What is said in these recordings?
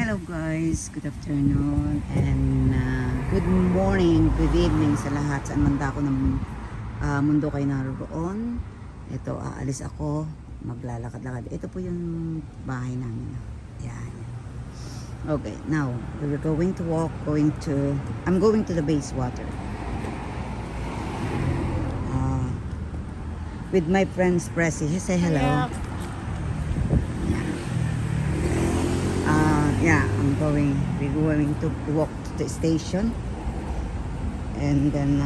Hello guys, good afternoon and good morning, good evening sa lahat saan man ako ng mundo kayo naroon. Ito, aalis ako, maglalakad-lakad. Ito po yung bahay namin. Yan. Okay, now we're going to walk, I'm going to the Bayswater with my friends Pressy. Say hello. Yeah, we're going to walk to the station and then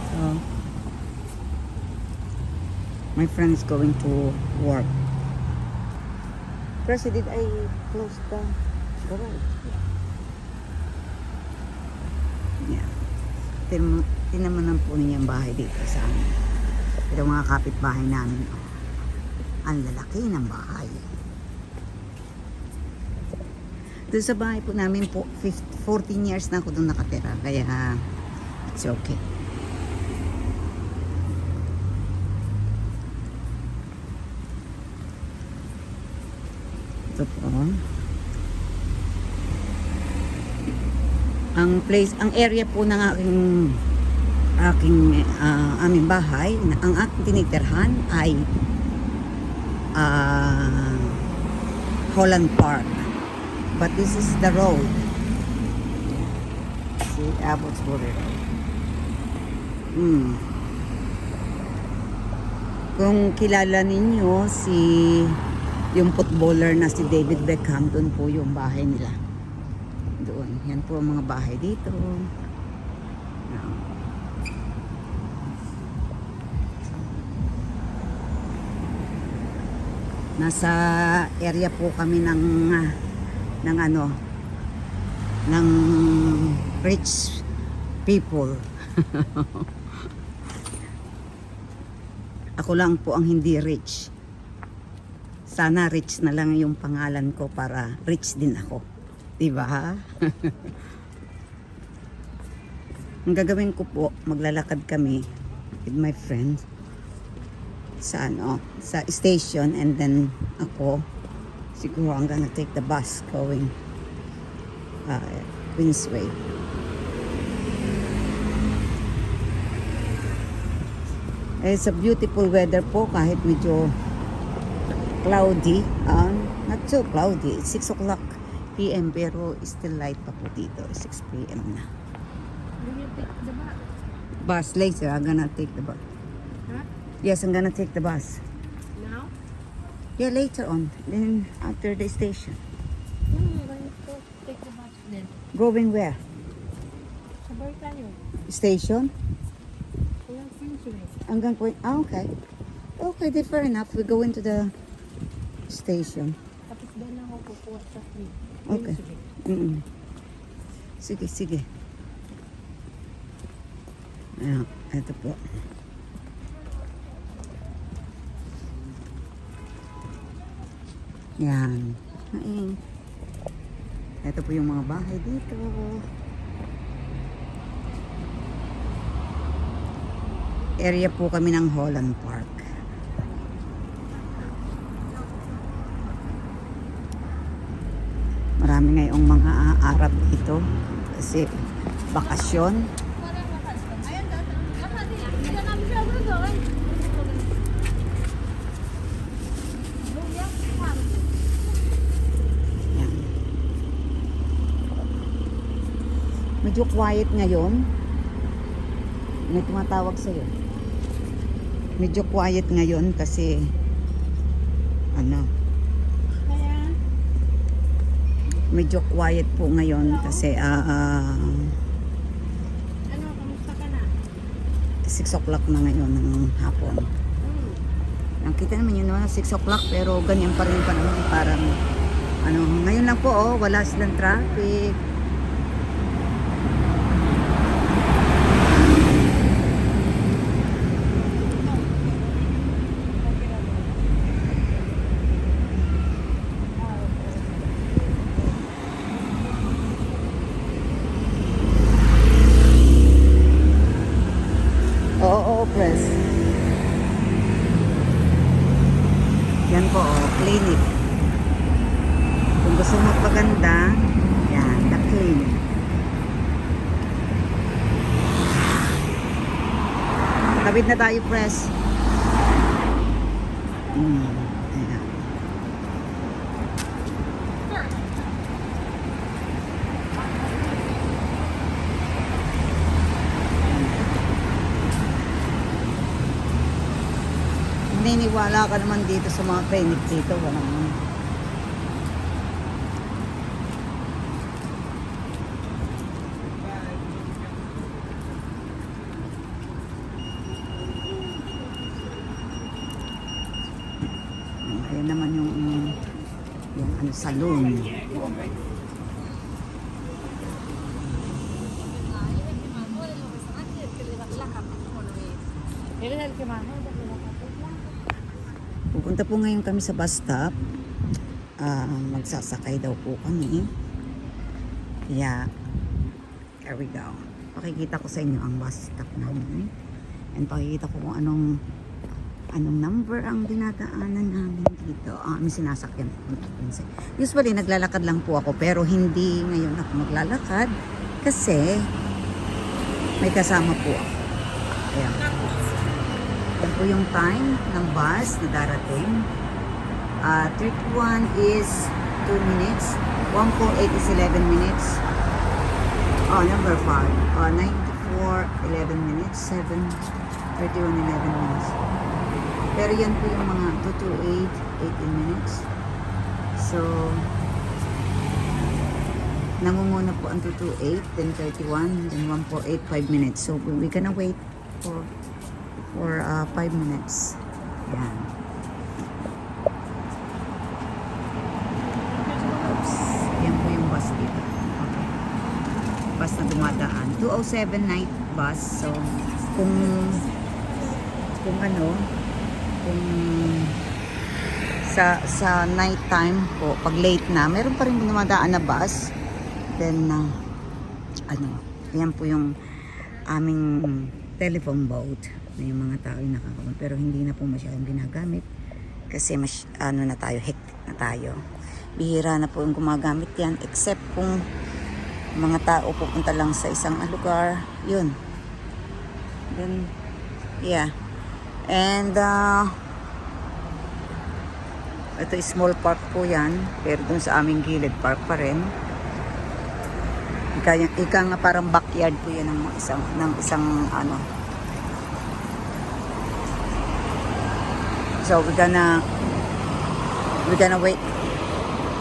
so my friend's going to work. First, did I close the garage? Yeah. Tinaman po niya ang bahay dito sa amin. Ito mga kapitbahay namin. Oh. Ang lalaki ng bahay. Doon sa bahay po namin po, 14 years na ako doon nakatira. Kaya, it's okay. Ito po. Ang area po ng aming bahay, ang aking tinitirhan ay Holland Park. But this is the road. See, Abbotsbury Road. Kung kilala ninyo yung footballer na si David Beckham, doon po yung bahay nila. Doon. Yan po ang mga bahay dito. Nasa area po kami ng rich people. Ako lang po ang hindi rich. Sana rich na lang yung pangalan ko para rich din ako. Diba? Ang gagawin ko po, maglalakad kami with my friends sa station, and then ako siguro I'm gonna take the bus going Queensway. It's a beautiful weather po kahit medyo cloudy, not so cloudy. It's 6 o'clock PM pero still light pa po dito. 6 PM na. Will you take the Bus bus? later. I'm gonna take the bus. Huh? Yes, I'm gonna take the bus. Now? Yeah, later on. Then after the station. I'm going to take the bus then. Going where? Sabay tayo. Station? Walang Queensway. Hanggang point. Okay. Okay, then fair enough. We go into the station. Tapos doon lang ako kukuha sa free. Okay. Queensway. Sige, sige. Ayan, ito po. Yan. Ayan. Ito po yung mga bahay dito. Area po kami ng Holland Park. Marami ngayong mga Arab dito kasi bakasyon. Yan. Medyo quiet ngayon. May tumatawag sa'yo. Medyo quiet ngayon kasi medyo quiet po ngayon kasi Kamusta ka na? 6 o'clock na ngayon ng hapon. Nakita naman yun naman 6 o'clock pero ganyan pa rin pa naman parang ngayon lang po wala silang traffic. Press. Yan po, oh, clinic. Kung gusto magpaganda, yan, the clinic. Tawid na tayo, press. Ayan. Naniniwala ka naman dito sa mga clinic dito. Walang ayan naman yung ano, salon. Pupunta po ngayon kami sa bus stop. Magsasakay daw po kami. Yeah. There we go. Pakikita ko sa inyo ang bus stop namin. And pakikita ko kung anong number ang dinadaanan namin dito. May sinasakyan. Usually, naglalakad lang po ako. Pero hindi ngayon ako maglalakad. Kasi, may kasama po ako. Ayan. Yan po yung time ng bus na darating. 31 is 2 minutes. 148 is 11 minutes. Number 5. 94, 11 minutes. 7, 31, 11 minutes. Pero yan po yung mga 228, 18 minutes. So, namumuna po ang 228, then 31, then 148, 5 minutes. So, we gonna wait for 5 minutes. Yan. Oops. Yan po yung bus dito. Okay. Bus na dumadaan. 207 night bus. So, kung sa night time po, pag late na, meron pa rin dumadaan na bus. Then, yan po yung aming telephone boat na yung mga tao yung nakakaroon. Pero hindi na po masyadong ginagamit kasi na tayo, hectic na tayo. Bihira na po yung gumagamit yan except kung mga tao pupunta lang sa isang lugar. Yun. Then, yeah. And, ito small park po yan. Pero dun sa aming gilid park pa rin. Ika nga parang backyard po yan ng isang So we're gonna wait.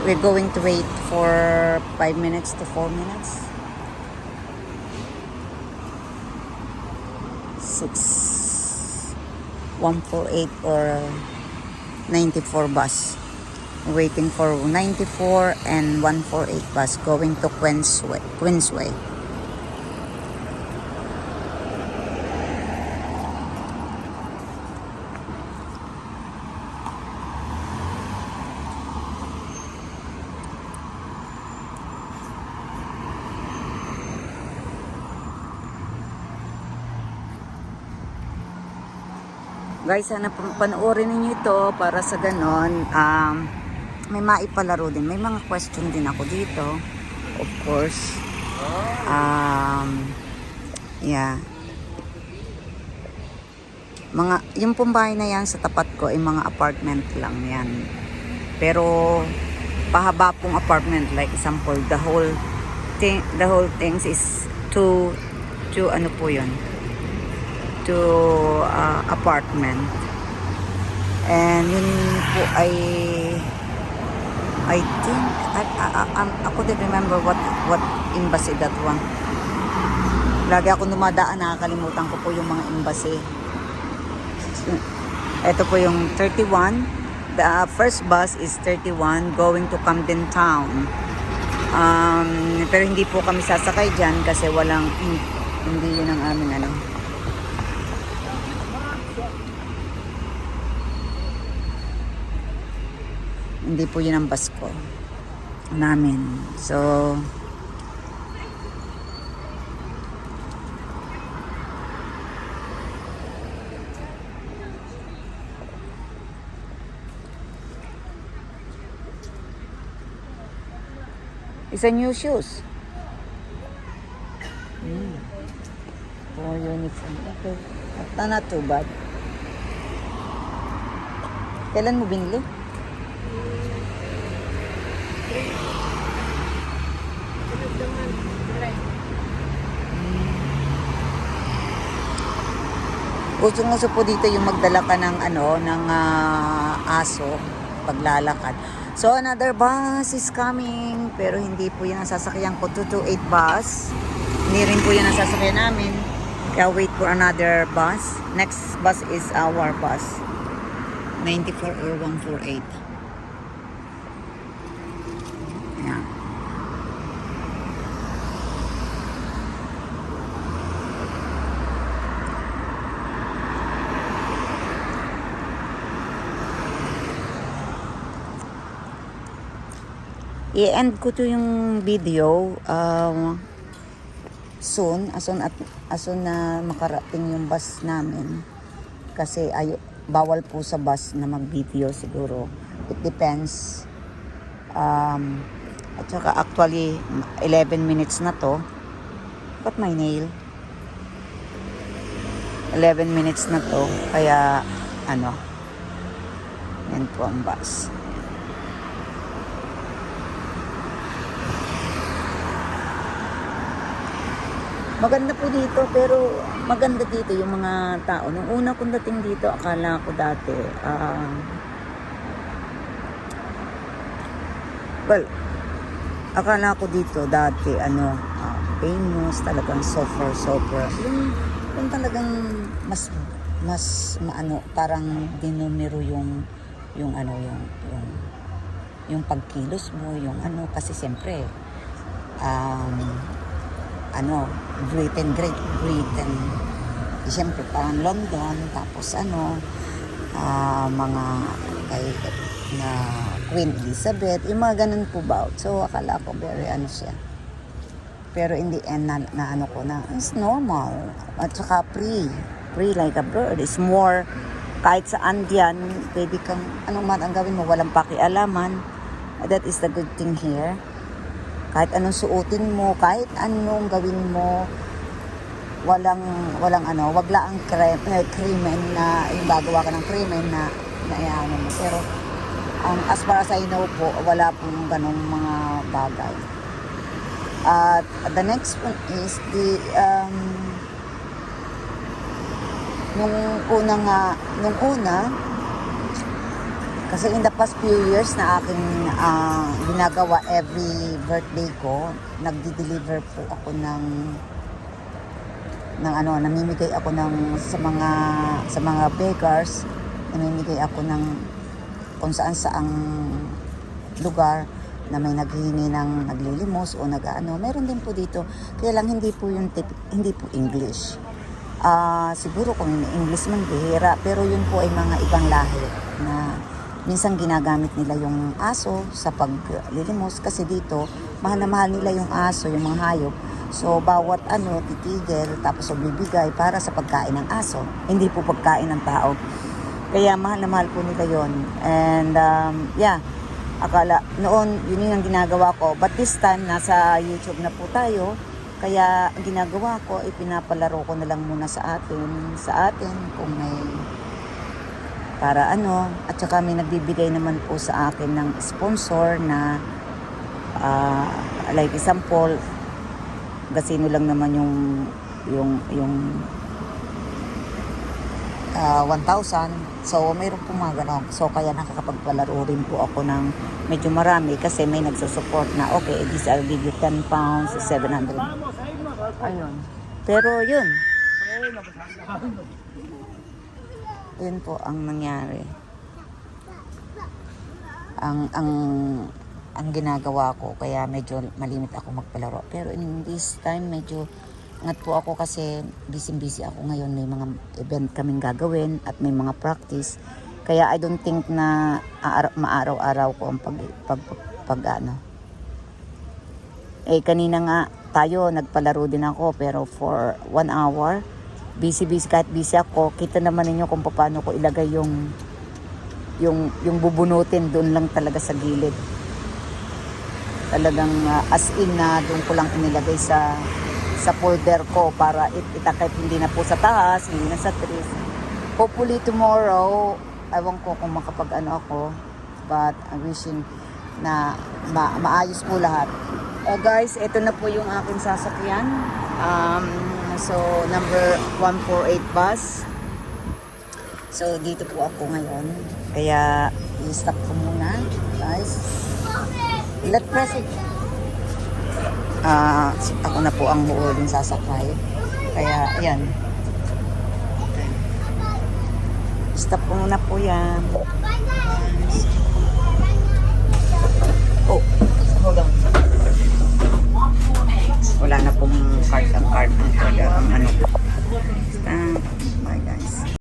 We're going to wait for 5 minutes to 4 minutes. 148 or 94 bus. Waiting for 94 and 148 bus going to Queensway. Guys, sana panoorin ninyo ito para sa ganon may maipalaro din. May mga question din ako dito. Of course. Yeah. Yung pong bahay na yan sa tapat ko ay mga apartment lang yan. Pero pahaba pong apartment, like example, the whole things is two ano po yun? To apartment. And yun po ay I think ako din remember what embassy that one. Lagi ako dumadaan, nakakalimutan ko po yung mga embassy. Ito po yung 31. The first bus is 31 going to Camden Town. Pero hindi po kami sasakay dyan kasi hindi yun ang aming hindi po yun ang bus ko namin. So, It's a new shoes. 4 units. Okay. Not too bad. Kailan mo binili? Sunod naman. July. Usong-uso po dito yung magdala ka ng aso paglalakad. So another bus is coming, pero hindi po yan ang sasakyan ko, 228 bus. Hindi rin po yan ang sasakyan namin. Kaya wait for another bus. Next bus is our bus. 94 or 148. Ayan. I-end ko to yung video soon, as soon na makarating yung bus namin, kasi bawal po sa bus na mag-video siguro. It depends. At saka actually 11 minutes na to. Got my nail. 11 minutes na to, kaya yan po ang bus. Maganda po dito, pero maganda dito yung mga tao. Nung una kong dating dito, akala ko dati, akala ko dito dati, famous, talagang super. Yung talagang mas parang dinumero yung pagkilos mo, kasi siyempre, Great Britain. Siyempre, parang London, tapos mga kay na Queen Elizabeth, yung mga ganun po ba. So, akala ko very siya. Pero in the end, it's normal. At saka free like a bird. It's more, kahit saan diyan, pwede kang, anong man ang gawin mo, walang pakialaman. That is the good thing here. Kahit anong suotin mo, kahit anong gawin mo, wag laang krimen na, yung gagawa ka ng krimen na mo. Pero, as far as I know po, wala pong ganong mga bagay. At the next one is nung una, kasi in the past few years na aking ginagawa every birthday ko, nagdi-deliver po ako namimigay ako sa mga beggars, namimigay ako ng kung saan lugar na may naghihingi ng naglilimos o meron din po dito. Kaya lang hindi po English. Siguro kung English man bihira, pero yun po ay mga ibang lahi na minsan ginagamit nila yung aso sa paglilimos, kasi dito mahal na mahal nila yung aso, yung mga hayop. So bawat titigil tapos bibigay para sa pagkain ng aso, hindi po pagkain ng tao. Kaya mahal na mahal po nila yon. And akala noon yun ang ginagawa ko, but this time nasa YouTube na po tayo, kaya ang ginagawa ko, ipinapalaro ko na lang muna sa atin kung may para at saka may nagbibigay naman po sa akin ng sponsor na like example, gasino lang naman yung 1,000. So mayroon po mga ganon. So kaya nakakapagpalaro rin po ako ng medyo marami, kasi may nagsusupport na okay, this I'll give you 10 pounds, 700. Ayun. Pero yun po ang nangyari. Ang ginagawa ko, kaya medyo malimit ako magpalaro. Pero in this time, medyo ngat po ako kasi busy ako ngayon. May mga event kaming gagawin at may mga practice. Kaya I don't think na maaraw-araw ko ang kanina nga tayo, nagpalaro din ako, pero for 1 hour, busy, kahit busy ako, kita naman ninyo kung paano ko ilagay yung bubunutin doon lang talaga sa gilid. Talagang as in na doon ko lang inilagay sa folder ko para itakip hindi na po sa taas, hindi na sa trees. Hopefully tomorrow, ewan ko kung makapag-ano ako, but I'm wishing na maayos po lahat. Oh guys, ito na po yung aking sasakyan. So number 148 bus. So dito po ako ngayon. Kaya i-stop ko muna, guys. Let press it. Ako na po ang huling sasakay. Kaya ayan. Stop ko muna po yan. Oh, hold on. Wala na pong card ang ano. Basta